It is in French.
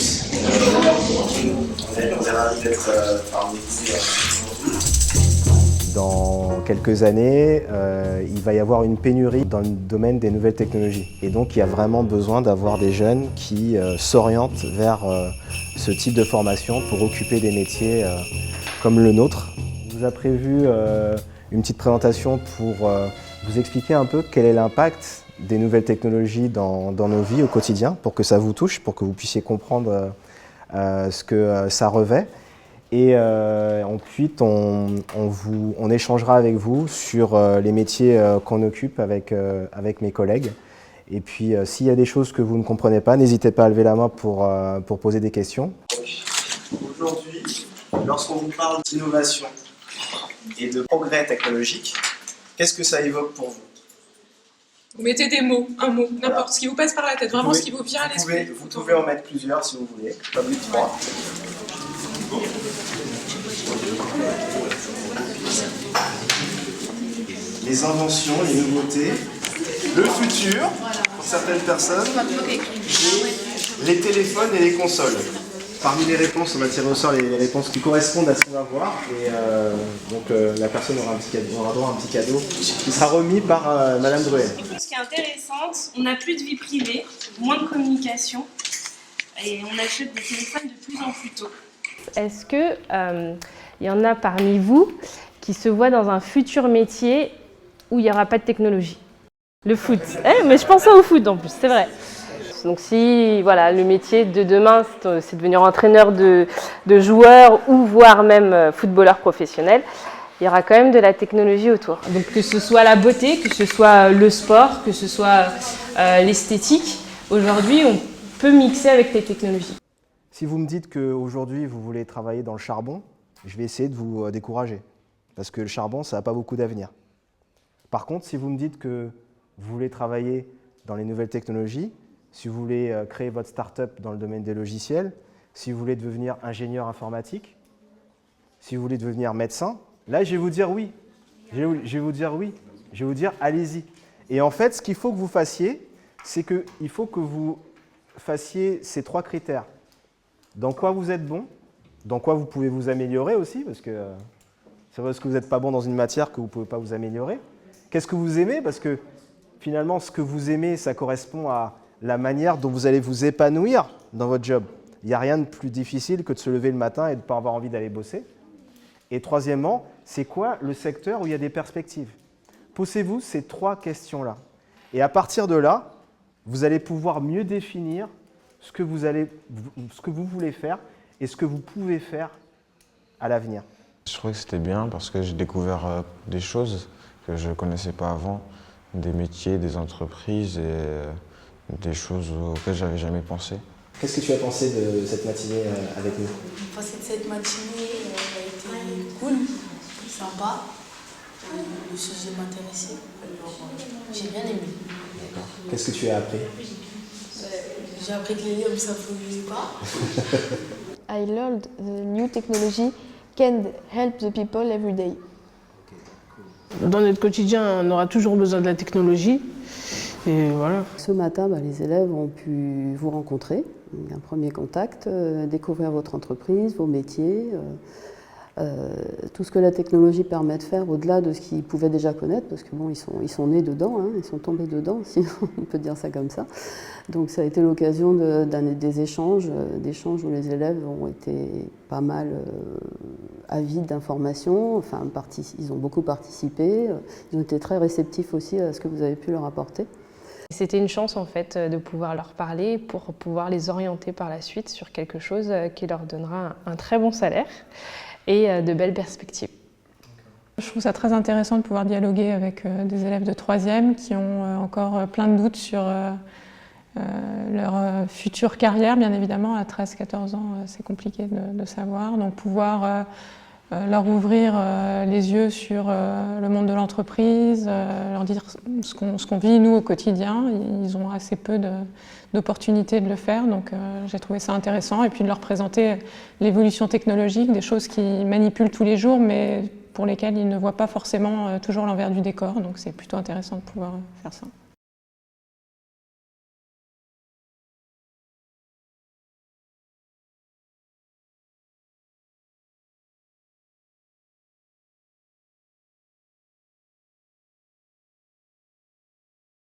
tous. On est ravis d'être parmi vous aujourd'hui. Dans quelques années, il va y avoir une pénurie dans le domaine des nouvelles technologies. Et donc, il y a vraiment besoin d'avoir des jeunes qui s'orientent vers ce type de formation pour occuper des métiers comme le nôtre. On vous a prévu une petite présentation pour vous expliquer un peu quel est l'impact des nouvelles technologies dans nos vies au quotidien, pour que ça vous touche, pour que vous puissiez comprendre ce que ça revêt. Et ensuite, on échangera avec vous sur les métiers qu'on occupe avec mes collègues. Et puis, s'il y a des choses que vous ne comprenez pas, n'hésitez pas à lever la main pour poser des questions. Aujourd'hui, lorsqu'on vous parle d'innovation et de progrès technologique, qu'est-ce que ça évoque pour vous? Vous mettez des mots, un mot, n'importe, ce qui vous passe par la tête, vraiment ce qui vous vient à l'esprit. Vous pouvez en mettre plusieurs si vous voulez, pas plus de 3. Les inventions, les nouveautés, le futur, pour certaines personnes, et les téléphones et les consoles. Parmi les réponses, on va tirer au sort les réponses qui correspondent à ce qu'on va voir. Et donc la personne aura droit à un petit cadeau qui sera remis par Madame Druel. Ce qui est intéressant, on n'a plus de vie privée, moins de communication et on achète des téléphones de plus en plus tôt. Est-ce que y en a parmi vous qui se voient dans un futur métier où il n'y aura pas de technologie? Le foot. Mais je pensais au foot en plus, c'est vrai. Donc si voilà, le métier de demain, c'est devenir entraîneur de joueurs ou voire même footballeur professionnel, il y aura quand même de la technologie autour. Donc que ce soit la beauté, que ce soit le sport, que ce soit l'esthétique, aujourd'hui on peut mixer avec les technologies. Si vous me dites qu'aujourd'hui vous voulez travailler dans le charbon, je vais essayer de vous décourager. Parce que le charbon, ça n'a pas beaucoup d'avenir. Par contre, si vous me dites que vous voulez travailler dans les nouvelles technologies, si vous voulez créer votre start-up dans le domaine des logiciels, si vous voulez devenir ingénieur informatique, si vous voulez devenir médecin, là, je vais vous dire oui. Je vais vous dire oui. Je vais vous dire allez-y. Et en fait, ce qu'il faut que vous fassiez, c'est qu'il faut que vous fassiez ces 3 critères. Dans quoi vous êtes bon, dans quoi vous pouvez vous améliorer aussi, parce que c'est parce que vous n'êtes pas bon dans une matière que vous ne pouvez pas vous améliorer. Qu'est-ce que vous aimez? Parce que finalement, ce que vous aimez, ça correspond à la manière dont vous allez vous épanouir dans votre job. Il n'y a rien de plus difficile que de se lever le matin et de ne pas avoir envie d'aller bosser. Et troisièmement, c'est quoi le secteur où il y a des perspectives? Posez-vous ces 3 questions-là. Et à partir de là, vous allez pouvoir mieux définir ce que vous voulez faire et ce que vous pouvez faire à l'avenir. Je trouvais que c'était bien parce que j'ai découvert des choses que je ne connaissais pas avant, des métiers, des entreprises et des choses auxquelles je n'avais jamais pensé. Qu'est-ce que tu as pensé de cette matinée avec nous? Cette matinée a été cool, sympa. Le sujet m'intéressait, alors j'ai bien aimé. D'accord. Qu'est-ce que tu as appris? J'ai appris que les hommes ça ne pollue pas. I learned the new technology can help the people every day. Dans notre quotidien, on aura toujours besoin de la technologie. Et voilà. Ce matin, les élèves ont pu vous rencontrer, un premier contact, découvrir votre entreprise, vos métiers, tout ce que la technologie permet de faire au-delà de ce qu'ils pouvaient déjà connaître, parce que bon, ils sont nés dedans, ils sont tombés dedans, si on peut dire ça comme ça. Donc ça a été l'occasion des échanges où les élèves ont été pas mal avides d'informations, enfin ils ont beaucoup participé, ils ont été très réceptifs aussi à ce que vous avez pu leur apporter. C'était une chance en fait de pouvoir leur parler pour pouvoir les orienter par la suite sur quelque chose qui leur donnera un très bon salaire et de belles perspectives. Je trouve ça très intéressant de pouvoir dialoguer avec des élèves de 3e qui ont encore plein de doutes sur leur future carrière. Bien évidemment, à 13-14 ans, c'est compliqué de savoir. Donc pouvoir leur ouvrir les yeux sur le monde de l'entreprise, leur dire ce qu'on vit nous au quotidien. Ils ont assez peu d'opportunités de le faire, donc j'ai trouvé ça intéressant. Et puis de leur présenter l'évolution technologique, des choses qu'ils manipulent tous les jours, mais pour lesquelles ils ne voient pas forcément toujours l'envers du décor. Donc c'est plutôt intéressant de pouvoir faire ça.